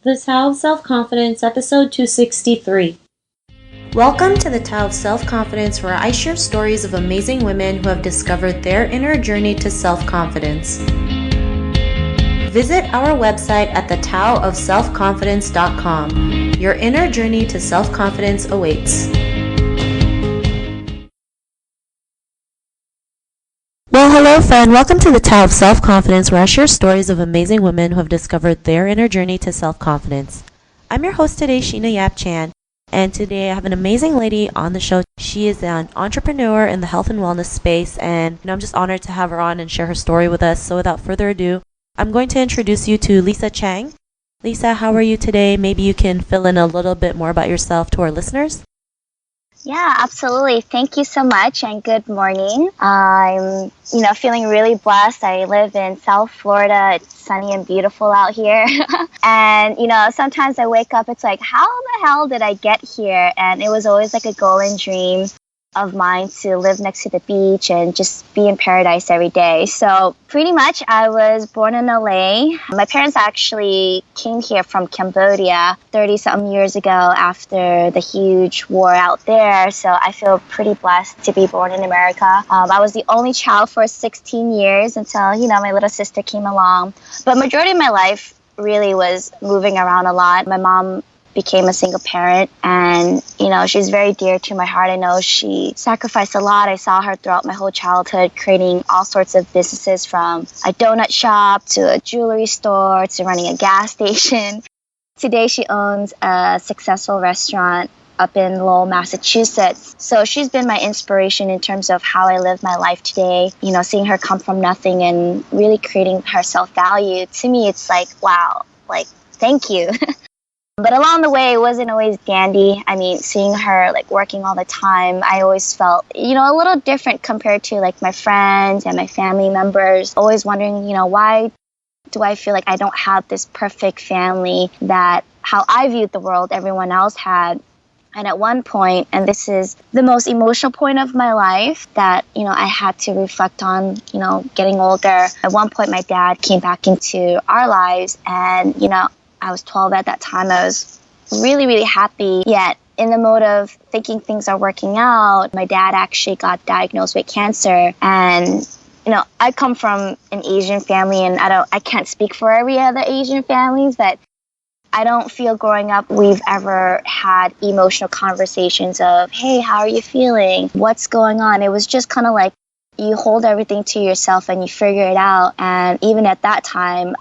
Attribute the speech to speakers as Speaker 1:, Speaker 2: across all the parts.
Speaker 1: The Tao of Self-Confidence, episode 263. Welcome to the Tao of Self-Confidence, where I share stories of amazing women who have discovered their inner journey to self-confidence. Visit our website at thetaoofselfconfidence.com. Your inner journey to self-confidence awaits. Well, hello friend. Welcome to the Tao of Self-Confidence, where I share stories of amazing women who have discovered their inner journey to self-confidence. I'm your host today, Sheena Yap Chan, and today I have an amazing lady on the show. She is an entrepreneur in the health and wellness space, and I'm just honored to have her on and share her story with us. So without further ado, I'm going to introduce you to Lisa Chang. Lisa, how are you today? Maybe you can fill in a little bit more about yourself to our listeners.
Speaker 2: Yeah, absolutely. Thank you so much and good morning. I'm, feeling really blessed. I live in South Florida. It's sunny and beautiful out here. And, sometimes I wake up, it's like, how the hell did I get here? And it was always like a golden dream of mine to live next to the beach and just be in paradise every day. So pretty much I was born in LA. My parents actually came here from Cambodia 30-something years ago after the huge war out there. So I feel pretty blessed to be born in America. I was the only child for 16 years until, my little sister came along. But majority of my life really was moving around a lot. My mom became a single parent, and she's very dear to my heart. I know she sacrificed a lot. I saw her throughout my whole childhood creating all sorts of businesses, from a donut shop to a jewelry store to running a gas station. Today she owns a successful restaurant up in Lowell, Massachusetts. So she's been my inspiration in terms of how I live my life today. Seeing her come from nothing and really creating her self-value, to me it's like, wow, thank you. But along the way, it wasn't always dandy. I mean, seeing her working all the time, I always felt, a little different compared to my friends and my family members. Always wondering, why do I feel like I don't have this perfect family that how I viewed the world everyone else had. And at one point, and this is the most emotional point of my life that, I had to reflect on, getting older. At one point, my dad came back into our lives, and, I was 12 at that time. I was really, really happy, yet in the mode of thinking things are working out, my dad actually got diagnosed with cancer. And, I come from an Asian family, and I can't speak for every other Asian families, but I don't feel growing up we've ever had emotional conversations of, hey, how are you feeling? What's going on? It was just kind of like you hold everything to yourself and you figure it out. And even at that time,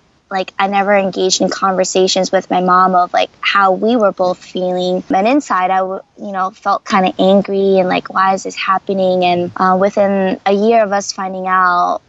Speaker 2: I never engaged in conversations with my mom of how we were both feeling. And inside, I felt kind of angry and why is this happening? And within a year of us finding out,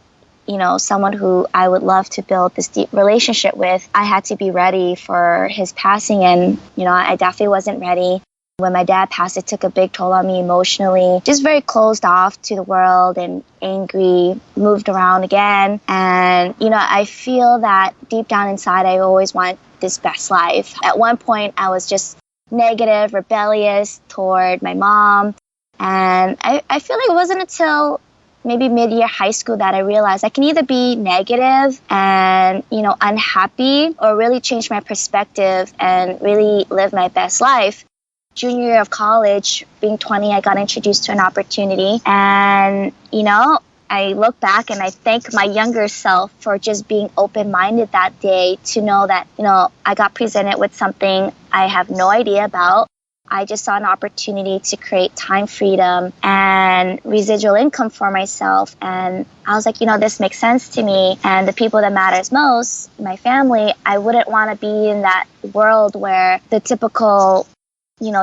Speaker 2: someone who I would love to build this deep relationship with, I had to be ready for his passing. And, I definitely wasn't ready. When my dad passed, it took a big toll on me emotionally. Just very closed off to the world and angry, moved around again. And, I feel that deep down inside, I always want this best life. At one point, I was just negative, rebellious toward my mom. And I feel like it wasn't until maybe mid-year high school that I realized I can either be negative and, unhappy, or really change my perspective and really live my best life. Junior year of college, being 20, I got introduced to an opportunity. And, I look back and I thank my younger self for just being open-minded that day to know that, I got presented with something I have no idea about. I just saw an opportunity to create time freedom and residual income for myself. And I was like, this makes sense to me. And the people that matters most, my family, I wouldn't want to be in that world where the typical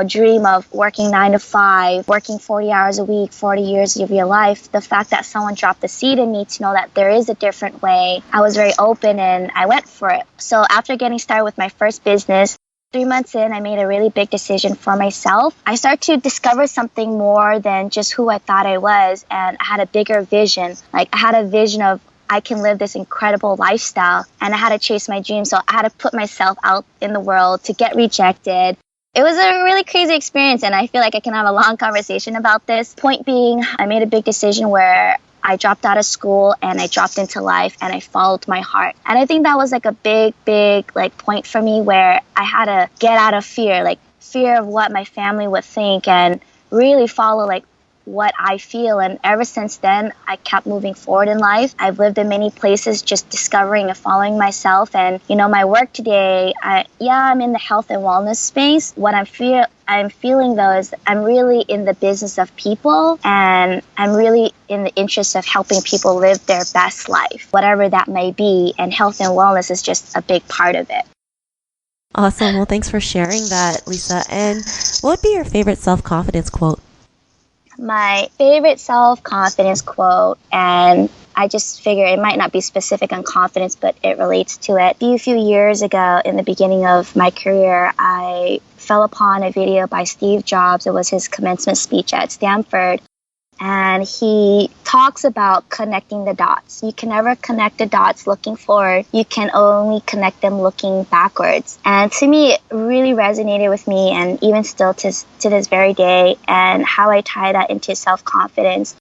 Speaker 2: dream of working 9 to 5, working 40 hours a week, 40 years of your life. The fact that someone dropped the seed in me to know that there is a different way, I was very open and I went for it. So after getting started with my first business, 3 months in, I made a really big decision for myself. I started to discover something more than just who I thought I was, and I had a bigger vision. I had a vision of I can live this incredible lifestyle, and I had to chase my dreams. So I had to put myself out in the world to get rejected. It was a really crazy experience, and I feel like I can have a long conversation about this. Point being, I made a big decision where I dropped out of school and I dropped into life and I followed my heart. And I think that was like a big like point for me where I had to get out of fear, like fear of what my family would think, and really follow like what I feel. And ever since then, I kept moving forward in life. I've lived in many places just discovering and following myself. And, my work today, I'm in the health and wellness space. What I'm feeling though is I'm really in the business of people, and I'm really in the interest of helping people live their best life, whatever that may be. And health and wellness is just a big part of it.
Speaker 1: Awesome. Well, thanks for sharing that, Lisa. And what would be your favorite self-confidence quote?
Speaker 2: My favorite self-confidence quote, and I just figure it might not be specific on confidence, but it relates to it. A few years ago, in the beginning of my career, I fell upon a video by Steve Jobs. It was his commencement speech at Stanford. And he talks about connecting the dots. You can never connect the dots looking forward. You can only connect them looking backwards. And to me, it really resonated with me, and even still to this very day, and how I tie that into self-confidence.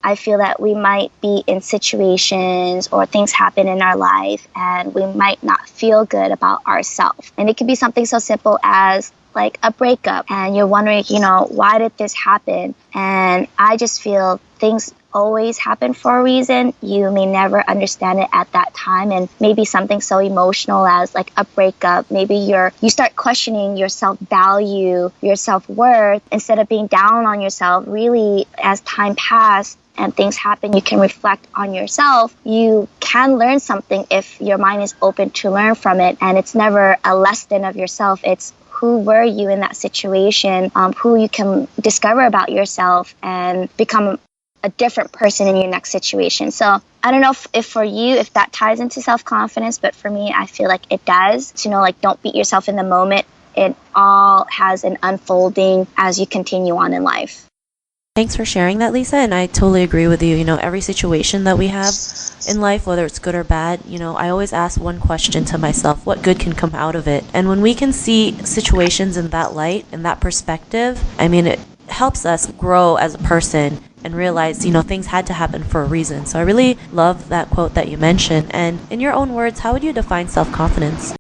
Speaker 2: I feel that we might be in situations or things happen in our life and we might not feel good about ourselves. And it could be something so simple as like a breakup, and you're wondering, why did this happen? And I just feel things always happen for a reason. You may never understand it at that time, and maybe something so emotional as like a breakup, maybe you start questioning your self-value, your self-worth, instead of being down on yourself. Really, as time passed and things happen, you can reflect on yourself. You can learn something if your mind is open to learn from it, and it's never a less than of yourself. It's who were you in that situation, who you can discover about yourself and become a different person in your next situation. So I don't know if for you, if that ties into self-confidence, but for me, I feel like it does. To know, like, don't beat yourself in the moment. It all has an unfolding as you continue on in life.
Speaker 1: Thanks for sharing that, Lisa, and I totally agree with you. Every situation that we have in life, whether it's good or bad, I always ask one question to myself: what good can come out of it? And when we can see situations in that light, in that perspective, it helps us grow as a person and realize, things had to happen for a reason. So I really love that quote that you mentioned. And in your own words, how would you define self-confidence?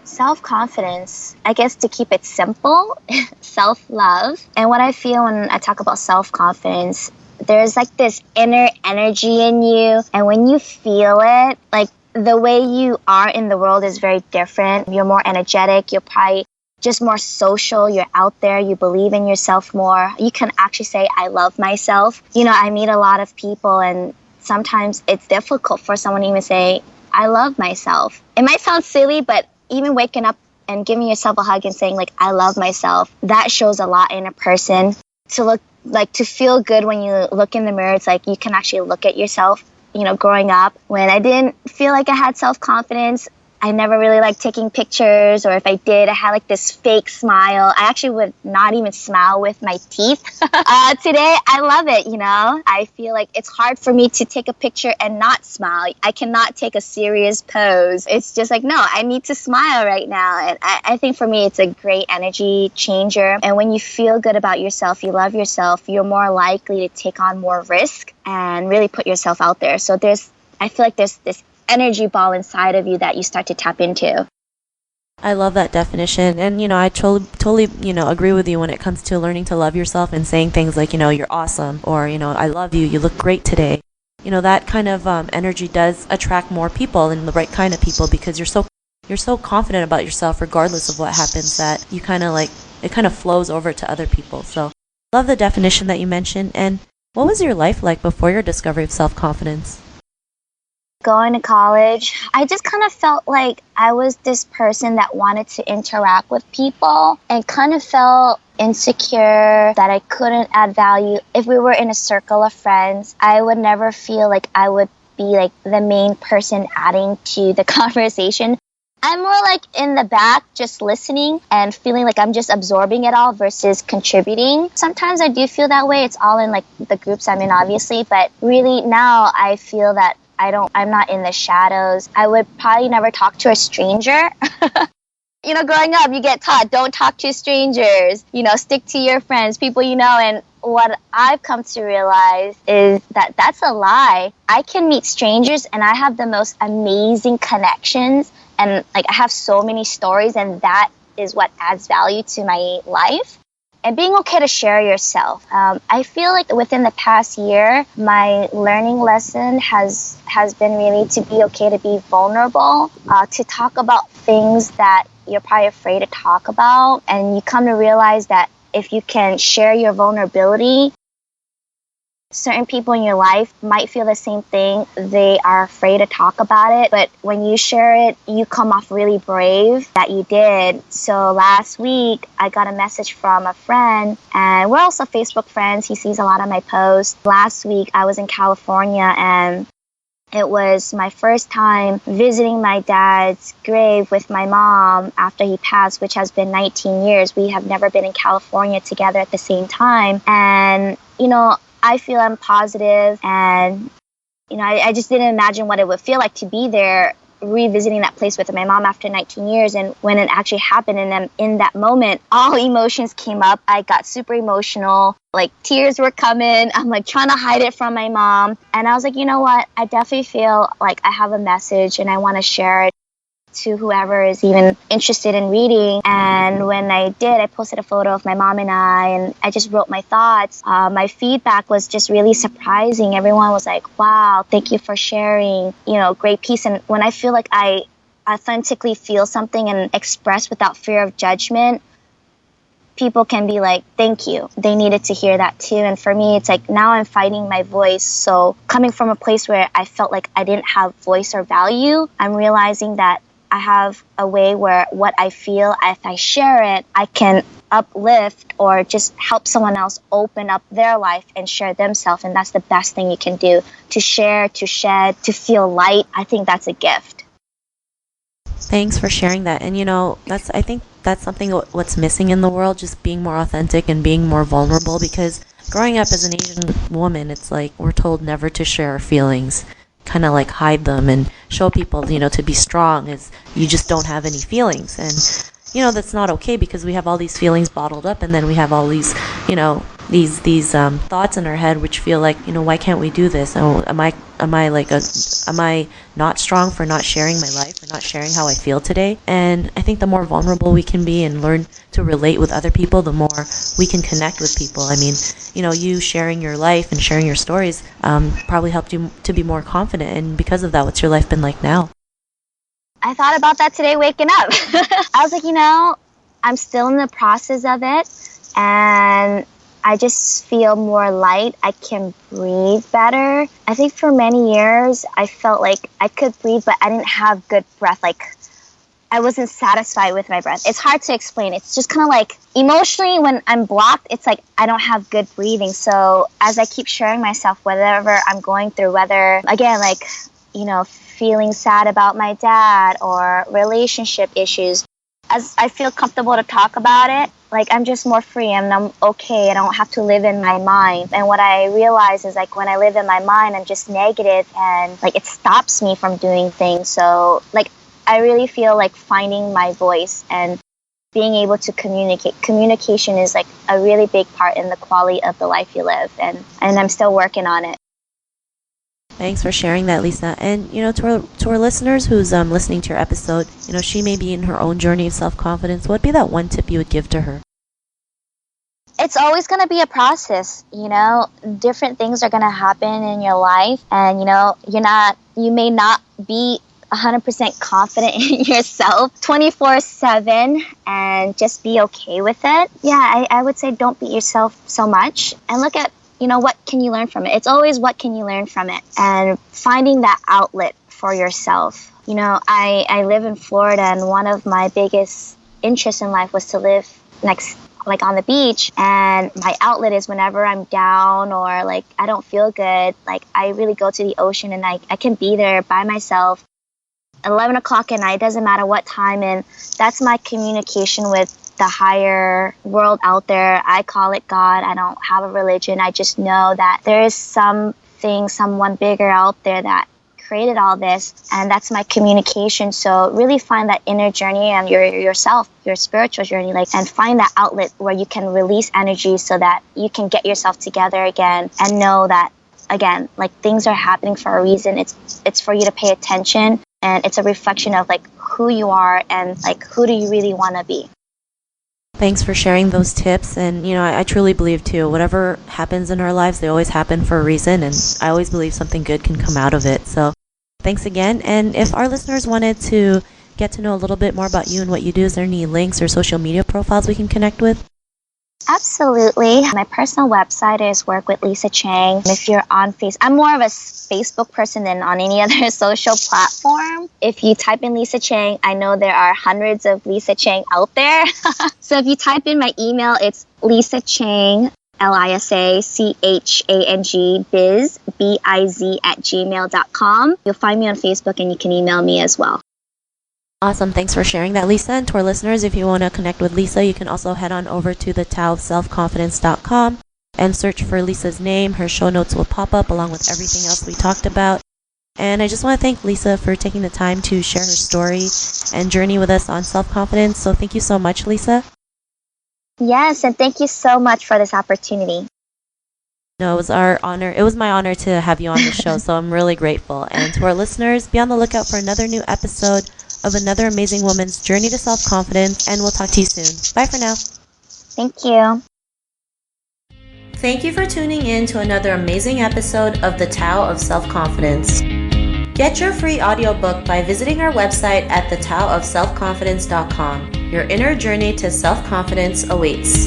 Speaker 2: Self-confidence, I guess, to keep it simple, self-love. And what I feel when I talk about self-confidence, there's like this inner energy in you. And when you feel it, like the way you are in the world is very different. You're more energetic. You're probably just more social. You're out there. You believe in yourself more. You can actually say, I love myself. I meet a lot of people, and sometimes it's difficult for someone to even say, I love myself. It might sound silly, but even waking up and giving yourself a hug and saying, like, I love myself, that shows a lot in a person. To feel good when you look in the mirror, it's like you can actually look at yourself. Growing up, when I didn't feel like I had self-confidence, I never really liked taking pictures, or if I did, I had like this fake smile. I actually would not even smile with my teeth. Today, I love it, I feel like it's hard for me to take a picture and not smile. I cannot take a serious pose. It's just like, no, I need to smile right now. And I think for me, it's a great energy changer. And when you feel good about yourself, you love yourself, you're more likely to take on more risk and really put yourself out there. So I feel like there's this energy ball inside of you that you start to tap into.
Speaker 1: I love that definition, and I totally agree with you when it comes to learning to love yourself and saying things like, you're awesome, or I love you, you look great today. That kind of energy does attract more people, and the right kind of people, because you're so confident about yourself regardless of what happens, that you it kind of flows over to other people. So love the definition that you mentioned. And what was your life like before your discovery of self-confidence?
Speaker 2: Going to college, I just kind of felt like I was this person that wanted to interact with people, and kind of felt insecure that I couldn't add value. If we were in a circle of friends, I would never feel like I would be like the main person adding to the conversation. I'm more like in the back, just listening and feeling like I'm just absorbing it all versus contributing. Sometimes I do feel that way. It's all in like the groups I'm in, obviously, but really now I feel that I'm not in the shadows. I would probably never talk to a stranger. Growing up, you get taught, don't talk to strangers, stick to your friends, people you know. And what I've come to realize is that that's a lie. I can meet strangers and I have the most amazing connections, and like I have so many stories, and that is what adds value to my life. And being okay to share yourself. I feel like within the past year, my learning lesson has been really to be okay to be vulnerable, to talk about things that you're probably afraid to talk about. And you come to realize that if you can share your vulnerability, certain people in your life might feel the same thing. They are afraid to talk about it, but when you share it, you come off really brave that you did. So last week, I got a message from a friend, and we're also Facebook friends. He sees a lot of my posts. Last week, I was in California, and it was my first time visiting my dad's grave with my mom after he passed, which has been 19 years. We have never been in California together at the same time. And, I feel I'm positive, and I just didn't imagine what it would feel like to be there revisiting that place with my mom after 19 years. And when it actually happened, and in that moment, all emotions came up. I got super emotional, like tears were coming. I'm like trying to hide it from my mom. And I was like, you know what? I definitely feel like I have a message and I want to share it to whoever is even interested in reading. And when I did, I posted a photo of my mom and I just wrote my thoughts. My feedback was just really surprising. Everyone was like, wow, thank you for sharing, great piece. And when I feel like I authentically feel something and express without fear of judgment, people can be like, thank you. They needed to hear that too. And for me, it's like now I'm finding my voice. So coming from a place where I felt like I didn't have voice or value, I'm realizing that I have a way where what I feel, if I share it, I can uplift or just help someone else open up their life and share themselves. And that's the best thing you can do, to share, to shed, to feel light. I think that's a gift.
Speaker 1: Thanks for sharing that. And I think that's something what's missing in the world, just being more authentic and being more vulnerable, because growing up as an Asian woman, it's like we're told never to share our feelings, kind of like hide them and show people, to be strong is you just don't have any feelings. And that's not okay, because we have all these feelings bottled up, and then we have all these these thoughts in our head which feel like, why can't we do this? Oh, am I not strong for not sharing my life, or not sharing how I feel today? And I think the more vulnerable we can be and learn to relate with other people, the more we can connect with people. I mean, you sharing your life and sharing your stories probably helped you to be more confident. And because of that, what's your life been like now?
Speaker 2: I thought about that today waking up. I was like, I'm still in the process of it, and I just feel more light. I can breathe better. I think for many years, I felt like I could breathe, but I didn't have good breath. Like, I wasn't satisfied with my breath. It's hard to explain. It's just kind of like emotionally when I'm blocked, it's like I don't have good breathing. So as I keep sharing myself, whatever I'm going through, whether, again, like, feeling sad about my dad or relationship issues, as I feel comfortable to talk about it, like I'm just more free and I'm okay. I don't have to live in my mind. And what I realize is like when I live in my mind, I'm just negative, and like it stops me from doing things. So like I really feel like finding my voice and being able to communicate. Communication is like a really big part in the quality of the life you live, and I'm still working on it.
Speaker 1: Thanks for sharing that, Lisa. And to our listeners who's listening to your episode, she may be in her own journey of self-confidence. What would be that one tip you would give to her?
Speaker 2: It's always going to be a process. Different things are going to happen in your life, and you may not be 100% confident in yourself 24/7, and just be okay with it. Yeah, I would say don't beat yourself so much, and look at what can you learn from it? It's always what can you learn from it, and finding that outlet for yourself. I live in Florida, and one of my biggest interests in life was to live like on the beach, and my outlet is whenever I'm down or like I don't feel good, like I really go to the ocean, and I can be there by myself 11 o'clock at night, doesn't matter what time, and that's my communication with the higher world out there. I call it God. I don't have a religion. I just know that there is someone bigger out there that created all this, and that's my communication. So really find that inner journey and yourself, your spiritual journey, and find that outlet where you can release energy so that you can get yourself together again and know that, again, things are happening for a reason. It's for you to pay attention, and it's a reflection of who you are and who do you really want to be.
Speaker 1: Thanks for sharing those tips. And, I truly believe too, whatever happens in our lives, they always happen for a reason. And I always believe something good can come out of it. So thanks again. And if our listeners wanted to get to know a little bit more about you and what you do, is there any links or social media profiles we can connect with?
Speaker 2: Absolutely. My personal website is Work with Lisa Chang. If you're on Facebook, I'm more of a Facebook person than on any other social platform. If you type in Lisa Chang, I know there are hundreds of Lisa Chang out there. So if you type in my email, it's Lisa Chang, LISACHANG, biz, BIZ @gmail.com. You'll find me on Facebook and you can email me as well.
Speaker 1: Awesome. Thanks for sharing that, Lisa. And to our listeners, if you want to connect with Lisa, you can also head on over to the taoofselfconfidence.com and search for Lisa's name. Her show notes will pop up along with everything else we talked about. And I just want to thank Lisa for taking the time to share her story and journey with us on self-confidence. So thank you so much, Lisa.
Speaker 2: Yes, and thank you so much for this opportunity.
Speaker 1: No, it was our honor. It was my honor to have you on the show, so I'm really grateful. And to our listeners, be on the lookout for another new episode of another amazing woman's journey to self-confidence, and we'll talk to you soon. Bye for now.
Speaker 2: Thank you.
Speaker 1: Thank you for tuning in to another amazing episode of The Tao of Self-Confidence. Get your free audiobook by visiting our website at thetaoofselfconfidence.com. Your inner journey to self-confidence awaits.